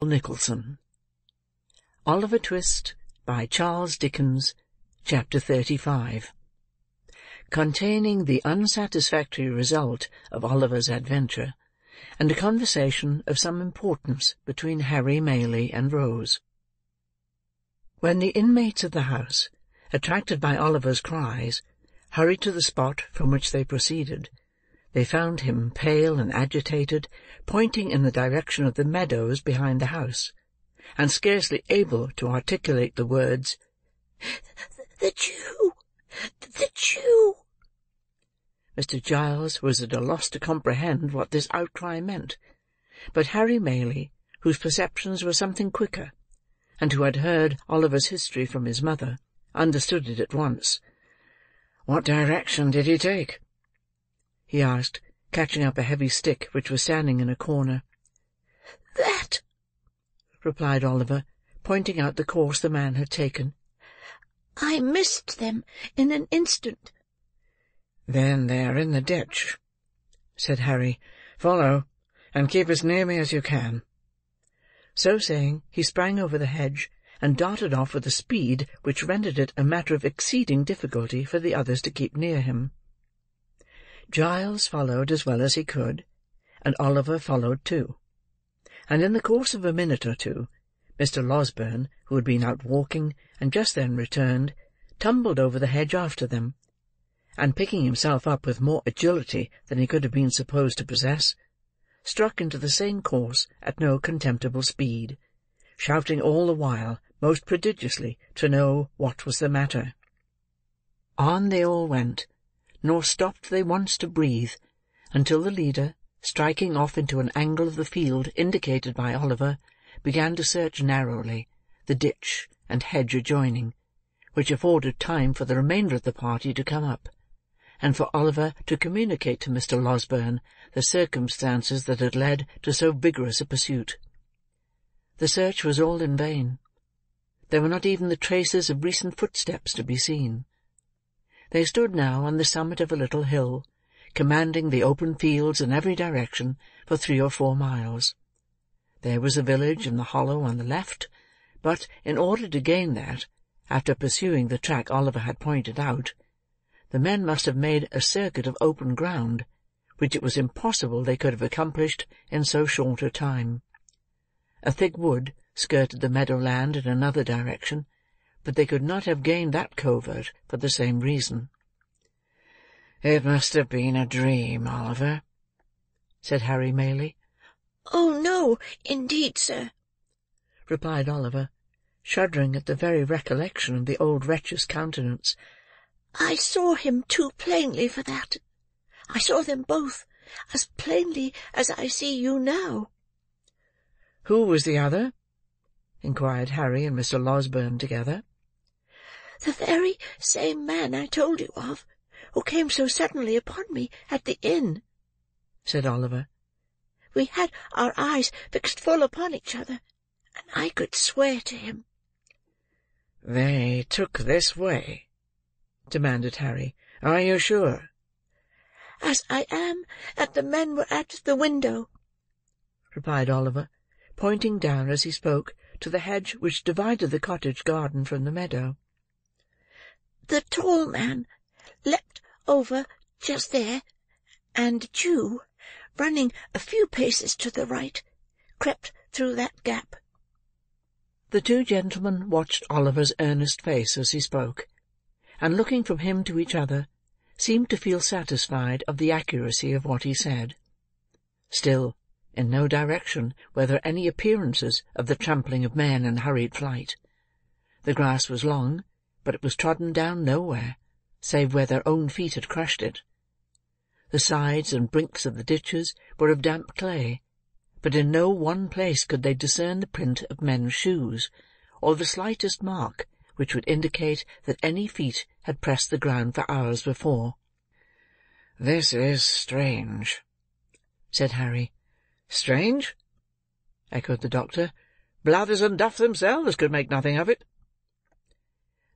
Nicholson. Oliver Twist, by Charles Dickens. Chapter 35. Containing the unsatisfactory result of Oliver's adventure, and a conversation of some importance between Harry Maylie and Rose. When the inmates of the house, attracted by Oliver's cries, hurried to the spot from which they proceeded, they found him, pale and agitated, pointing in the direction of the meadows behind the house, and scarcely able to articulate the words, "The Jew! The Jew!" Mr. Giles was at a loss to comprehend what this outcry meant, but Harry Maylie, whose perceptions were something quicker, and who had heard Oliver's history from his mother, understood it at once. "What direction did he take?" he asked, catching up a heavy stick which was standing in a corner. "That," replied Oliver, pointing out the course the man had taken. "I missed them in an instant." "Then they are in the ditch," said Harry. "Follow, and keep as near me as you can." So saying, he sprang over the hedge, and darted off with a speed which rendered it a matter of exceeding difficulty for the others to keep near him. Giles followed as well as he could, and Oliver followed too; and in the course of a minute or two, Mr. Losberne, who had been out walking, and just then returned, tumbled over the hedge after them, and picking himself up with more agility than he could have been supposed to possess, struck into the same course at no contemptible speed, shouting all the while most prodigiously to know what was the matter. On they all went, nor stopped they once to breathe, until the leader, striking off into an angle of the field indicated by Oliver, began to search narrowly the ditch and hedge adjoining, which afforded time for the remainder of the party to come up, and for Oliver to communicate to Mr. Losberne the circumstances that had led to so vigorous a pursuit. The search was all in vain. There were not even the traces of recent footsteps to be seen. They stood now on the summit of a little hill, commanding the open fields in every direction for 3 or 4 miles. There was a village in the hollow on the left, but, in order to gain that, after pursuing the track Oliver had pointed out, the men must have made a circuit of open ground, which it was impossible they could have accomplished in so short a time. A thick wood skirted the meadow-land in another direction, but they could not have gained that covert for the same reason. "It must have been a dream, Oliver," said Harry Maylie. "Oh, no, indeed, sir," replied Oliver, shuddering at the very recollection of the old wretch's countenance. "I saw him too plainly for that. I saw them both, as plainly as I see you now." "Who was the other?" inquired Harry and Mr. Losberne together. "The very same man I told you of, who came so suddenly upon me at the inn," said Oliver. "We had our eyes fixed full upon each other, and I could swear to him." "They took this way?" demanded Harry. "Are you sure?" "As I am that the men were at the window," replied Oliver, pointing down as he spoke to the hedge which divided the cottage garden from the meadow. "The tall man leapt over just there, and the Jew, running a few paces to the right, crept through that gap." The 2 gentlemen watched Oliver's earnest face as he spoke, and looking from him to each other, seemed to feel satisfied of the accuracy of what he said. Still, in no direction were there any appearances of the trampling of men in hurried flight. The grass was long, but it was trodden down nowhere, save where their own feet had crushed it. The sides and brinks of the ditches were of damp clay, but in no one place could they discern the print of men's shoes, or the slightest mark which would indicate that any feet had pressed the ground for hours before. "This is strange," said Harry. "Strange?" echoed the doctor. "Blathers and Duff themselves could make nothing of it."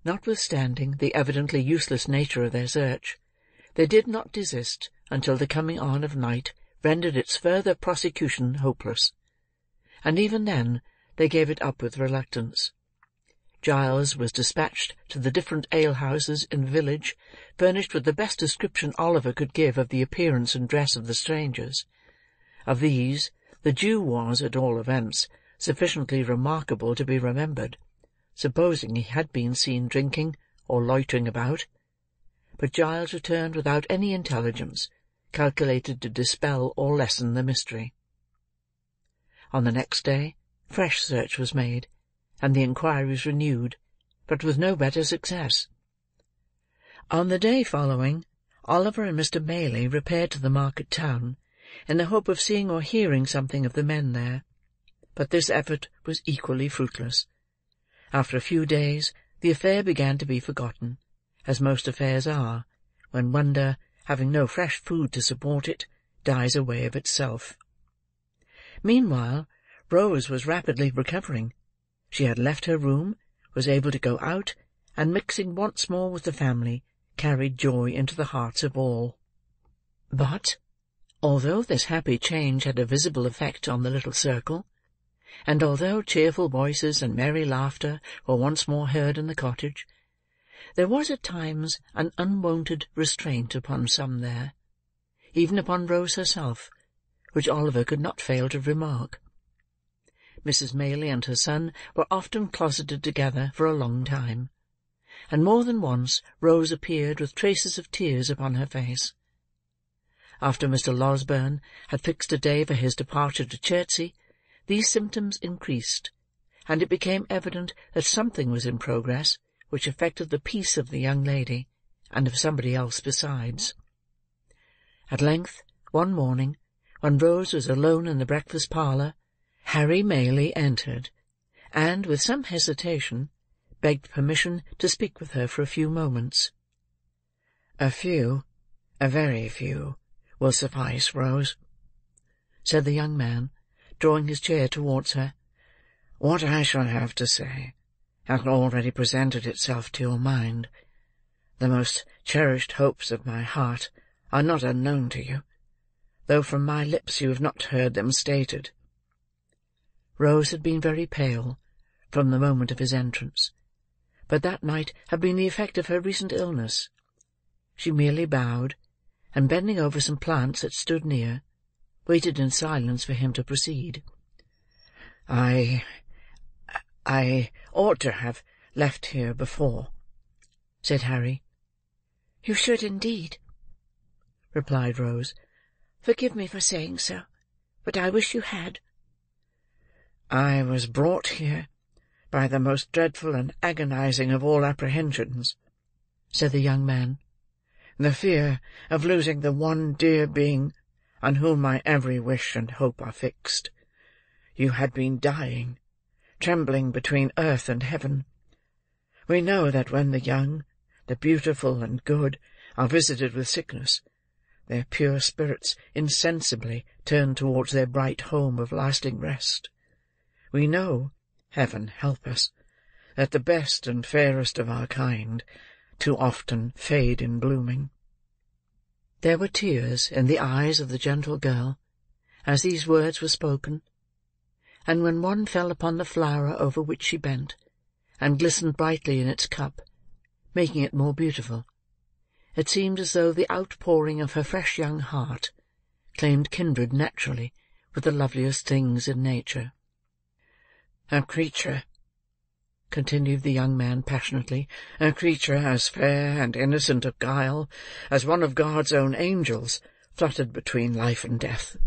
Notwithstanding the evidently useless nature of their search, they did not desist until the coming on of night rendered its further prosecution hopeless, and even then they gave it up with reluctance. Giles was dispatched to the different alehouses in the village, furnished with the best description Oliver could give of the appearance and dress of the strangers. Of these, the Jew was, at all events, sufficiently remarkable to be remembered, supposing he had been seen drinking or loitering about. But Giles returned without any intelligence, calculated to dispel or lessen the mystery. On the next day, fresh search was made, and the inquiries renewed, but with no better success. On the day following, Oliver and Mr. Maylie repaired to the market town, in the hope of seeing or hearing something of the men there, but this effort was equally fruitless. After a few days, the affair began to be forgotten, as most affairs are, when wonder, having no fresh food to support it, dies away of itself. Meanwhile, Rose was rapidly recovering. She had left her room, was able to go out, and mixing once more with the family, carried joy into the hearts of all. But, although this happy change had a visible effect on the little circle, and although cheerful voices and merry laughter were once more heard in the cottage, there was at times an unwonted restraint upon some there, even upon Rose herself, which Oliver could not fail to remark. Mrs. Maylie and her son were often closeted together for a long time, and more than once Rose appeared with traces of tears upon her face. After Mr. Losberne had fixed a day for his departure to Chertsey, these symptoms increased, and it became evident that something was in progress which affected the peace of the young lady, and of somebody else besides. At length, one morning, when Rose was alone in the breakfast parlour, Harry Maylie entered, and, with some hesitation, begged permission to speak with her for a few moments. "A very few, will suffice, Rose," said the young man, drawing his chair towards her. "What I shall have to say has already presented itself to your mind. The most cherished hopes of my heart are not unknown to you, though from my lips you have not heard them stated." Rose had been very pale from the moment of his entrance, but that might have been the effect of her recent illness. She merely bowed, and bending over some plants that stood near, waited in silence for him to proceed. I ought to have left here before," said Harry. "You should indeed," replied Rose. "Forgive me for saying so, but I wish you had." "I was brought here by the most dreadful and agonizing of all apprehensions," said the young man. "The fear of losing the one dear being on whom my every wish and hope are fixed. You had been dying, trembling between earth and heaven. We know that when the young, the beautiful and good, are visited with sickness, their pure spirits insensibly turn towards their bright home of lasting rest. We know, Heaven help us, that the best and fairest of our kind too often fade in blooming." There were tears in the eyes of the gentle girl, as these words were spoken, and when one fell upon the flower over which she bent, and glistened brightly in its cup, making it more beautiful, it seemed as though the outpouring of her fresh young heart claimed kindred naturally with the loveliest things in nature. "A creature," continued the young man passionately, "a creature as fair and innocent of guile as one of God's own angels, fluttered between life and death.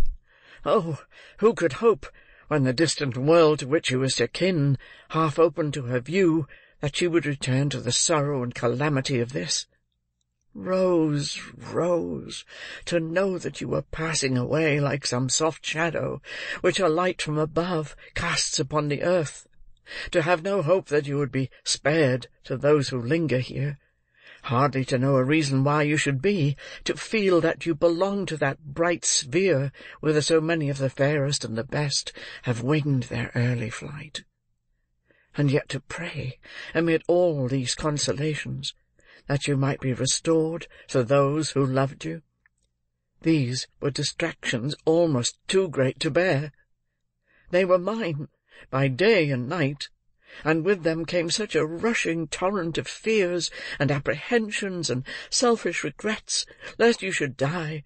Oh, who could hope, when the distant world to which she was akin half opened to her view, that she would return to the sorrow and calamity of this? Rose, Rose, to know that you were passing away like some soft shadow which a light from above casts upon the earth, to have no hope that you would be spared to those who linger here, hardly to know a reason why you should be, to feel that you belong to that bright sphere whither so many of the fairest and the best have winged their early flight. And yet to pray, amid all these consolations, that you might be restored to those who loved you. These were distractions almost too great to bear. They were mine, by day and night, and with them came such a rushing torrent of fears and apprehensions and selfish regrets lest you should die,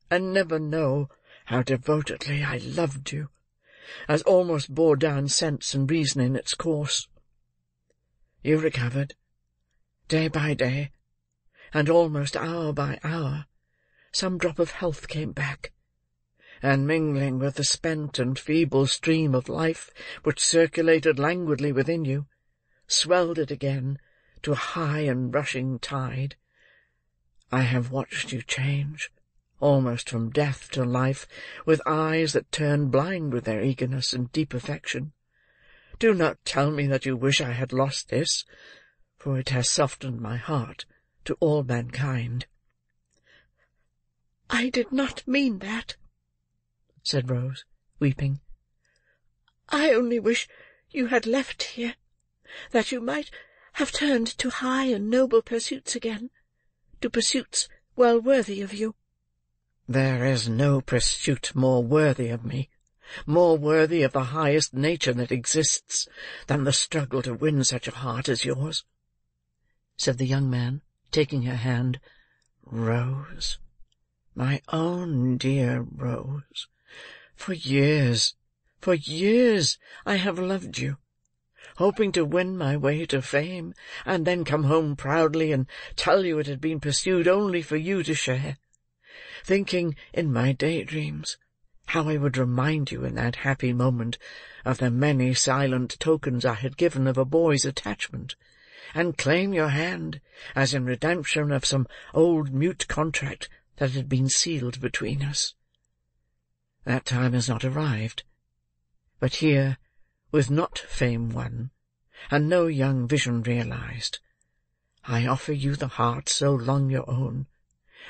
and never know how devotedly I loved you, as almost bore down sense and reason in its course. You recovered, day by day, and almost hour by hour, some drop of health came back, and mingling with the spent and feeble stream of life which circulated languidly within you, swelled it again to a high and rushing tide. I have watched you change, almost from death to life, with eyes that turned blind with their eagerness and deep affection. Do not tell me that you wish I had lost this, for it has softened my heart to all mankind." "I did not mean that," said Rose, weeping. "I only wish you had left here, that you might have turned to high and noble pursuits again, to pursuits well worthy of you." "There is no pursuit more worthy of me, more worthy of the highest nature that exists, than the struggle to win such a heart as yours," said the young man, taking her hand. "Rose, my own dear Rose, for years I have loved you, hoping to win my way to fame, and then come home proudly and tell you it had been pursued only for you to share, thinking in my daydreams how I would remind you in that happy moment of the many silent tokens I had given of a boy's attachment, and claim your hand as in redemption of some old mute contract that had been sealed between us. That time has not arrived, but here, with not fame won, and no young vision realized, I offer you the heart so long your own,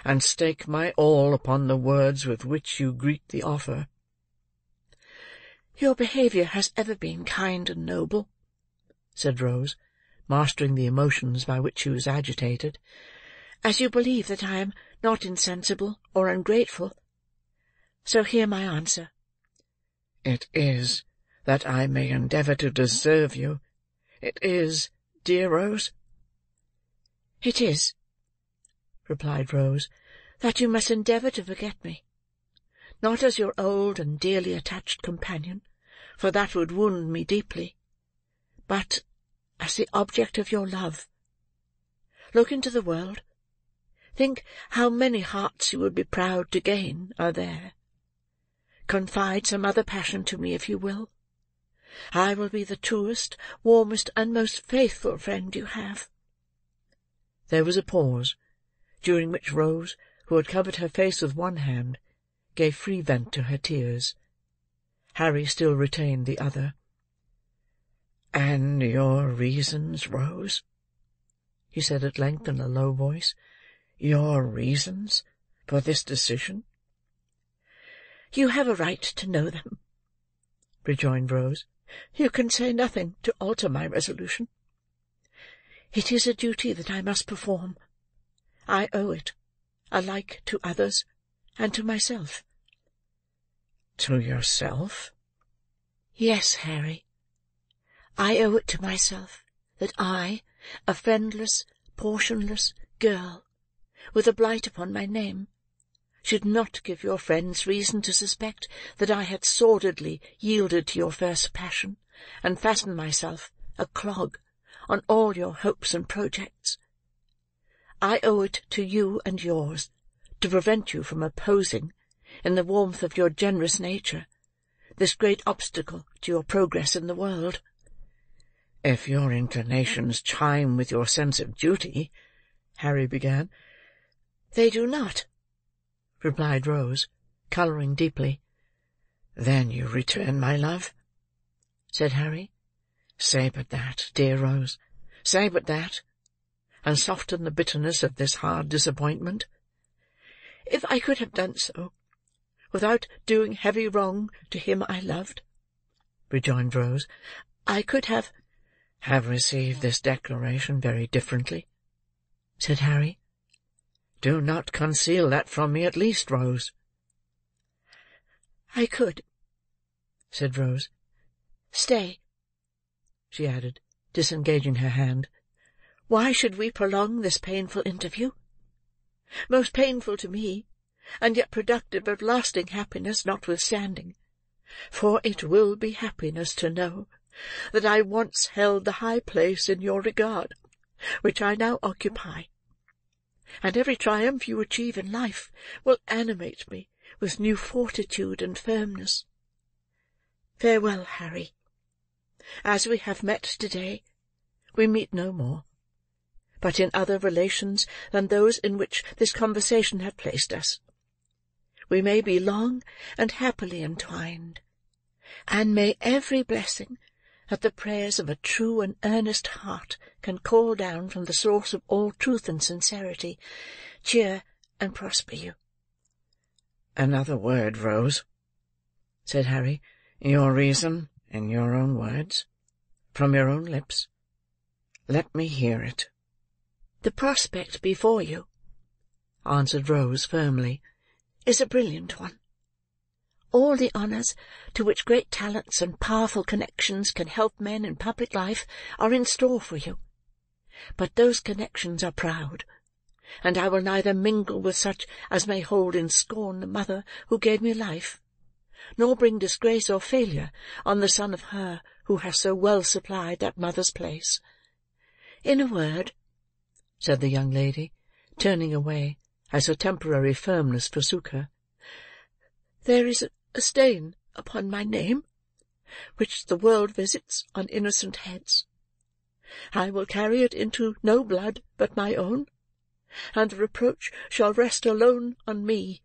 and stake my all upon the words with which you greet the offer." "Your behaviour has ever been kind and noble," said Rose, mastering the emotions by which she was agitated, "as you believe that I am not insensible or ungrateful. So hear my answer." "It is that I may endeavour to deserve you. It is, dear Rose?" "It is," replied Rose, "that you must endeavour to forget me, not as your old and dearly attached companion, for that would wound me deeply, but as the object of your love. Look into the world. Think how many hearts you would be proud to gain are there. Confide some other passion to me if you will. I will be the truest, warmest, and most faithful friend you have." There was a pause, during which Rose, who had covered her face with one hand, gave free vent to her tears. Harry still retained the other. "And your reasons, Rose?" he said at length in a low voice. "Your reasons for this decision?" "You have a right to know them," rejoined Rose. "You can say nothing to alter my resolution. It is a duty that I must perform. I owe it, alike to others and to myself." "To yourself?" "Yes, Harry. I owe it to myself that I, a friendless, portionless girl, with a blight upon my name, should not give your friends reason to suspect that I had sordidly yielded to your first passion, and fastened myself, a clog, on all your hopes and projects. I owe it to you and yours to prevent you from opposing, in the warmth of your generous nature, this great obstacle to your progress in the world." "If your inclinations chime with your sense of duty," Harry began. "They do not," replied Rose, colouring deeply. "Then you return my love?" said Harry. "Say but that, dear Rose, say but that, and soften the bitterness of this hard disappointment." "If I could have done so, without doing heavy wrong to him I loved," rejoined Rose, "I could have—" "Have received this declaration very differently?" said Harry. "Do not conceal that from me at least, Rose." "I could," said Rose, Stay," she added, disengaging her hand. "Why should we prolong this painful interview? Most painful to me, and yet productive of lasting happiness notwithstanding. For it will be happiness to know that I once held the high place in your regard which I now occupy, and every triumph you achieve in life will animate me with new fortitude and firmness. Farewell, Harry. As we have met to-day, we meet no more, but in other relations than those in which this conversation hath placed us. We may be long and happily entwined, and may every blessing that the prayers of a true and earnest heart can call down from the source of all truth and sincerity cheer and prosper you." "Another word, Rose," said Harry. "Your reason, in your own words, from your own lips. Let me hear it." "The prospect before you," answered Rose firmly, "is a brilliant one. All the honours to which great talents and powerful connections can help men in public life are in store for you. But those connections are proud, and I will neither mingle with such as may hold in scorn the mother who gave me life, nor bring disgrace or failure on the son of her who has so well supplied that mother's place. In a word," said the young lady, turning away as her temporary firmness forsook her, "there is a stain upon my name, which the world visits on innocent heads. I will carry it into no blood but my own, and the reproach shall rest alone on me."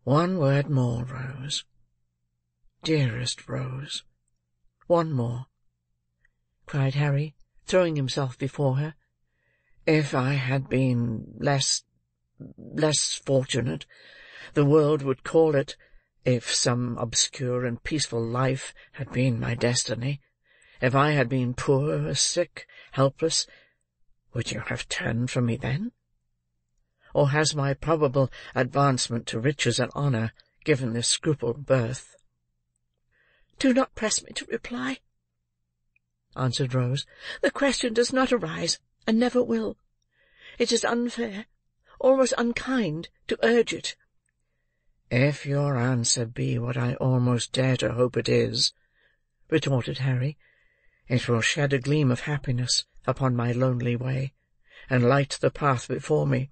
"One word more, Rose. Dearest Rose, one more," cried Harry, throwing himself before her. "If I had been less fortunate, the world would call it, if some obscure and peaceful life had been my destiny, if I had been poor, sick, helpless, would you have turned from me then? Or has my probable advancement to riches and honour given this scruple birth?" "Do not press me to reply," answered Rose. "The question does not arise, and never will. It is unfair, almost unkind, to urge it." "If your answer be what I almost dare to hope it is," retorted Harry, "it will shed a gleam of happiness upon my lonely way, and light the path before me.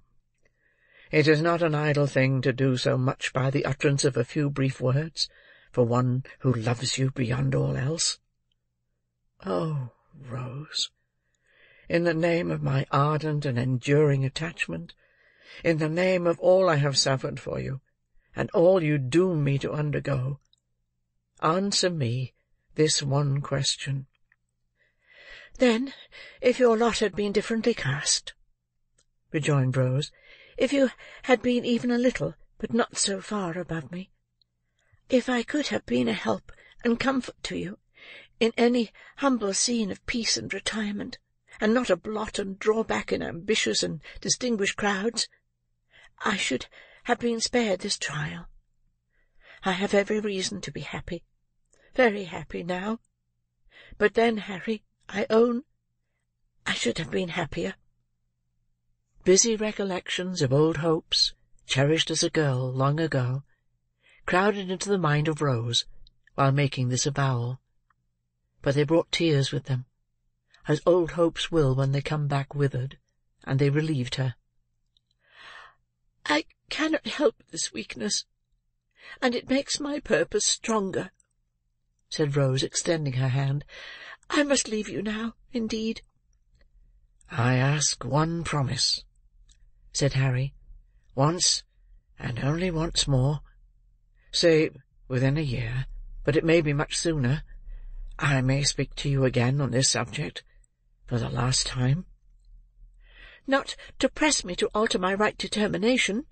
It is not an idle thing to do so much by the utterance of a few brief words, for one who loves you beyond all else. Oh, Rose, in the name of my ardent and enduring attachment, in the name of all I have suffered for you, and all you doom me to undergo, answer me this one question." "Then, if your lot had been differently cast," rejoined Rose, "if you had been even a little, but not so far, above me, if I could have been a help and comfort to you in any humble scene of peace and retirement, and not a blot and drawback in ambitious and distinguished crowds, I should have been spared this trial. I have every reason to be happy, very happy now. But then, Harry, I own I should have been happier." Busy recollections of old hopes, cherished as a girl long ago, crowded into the mind of Rose while making this avowal, but they brought tears with them, as old hopes will when they come back withered, and they relieved her. "I cannot help this weakness, and it makes my purpose stronger," said Rose, extending her hand. "I must leave you now, indeed." "I ask one promise," said Harry, "once, and only once more. Say within a year, but it may be much sooner. I may speak to you again on this subject, for the last time." "Not to press me to alter my right determination,"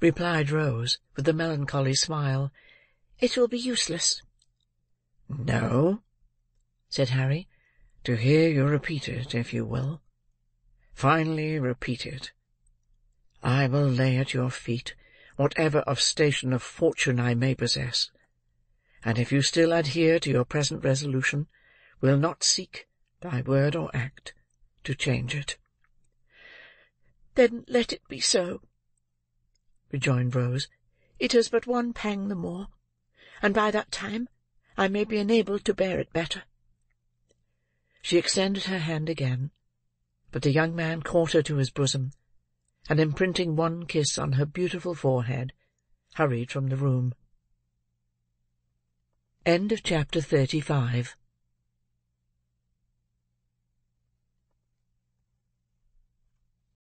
replied Rose, with a melancholy smile. "It will be useless." "No," said Harry, "to hear you repeat it, if you will. Finally repeat it. I will lay at your feet whatever of station of fortune I may possess, and if you still adhere to your present resolution, will not seek, by word or act, to change it." "Then let it be so," rejoined Rose. "It is but one pang the more, and by that time I may be enabled to bear it better." She extended her hand again, but the young man caught her to his bosom, and imprinting one kiss on her beautiful forehead, hurried from the room. Chapter 35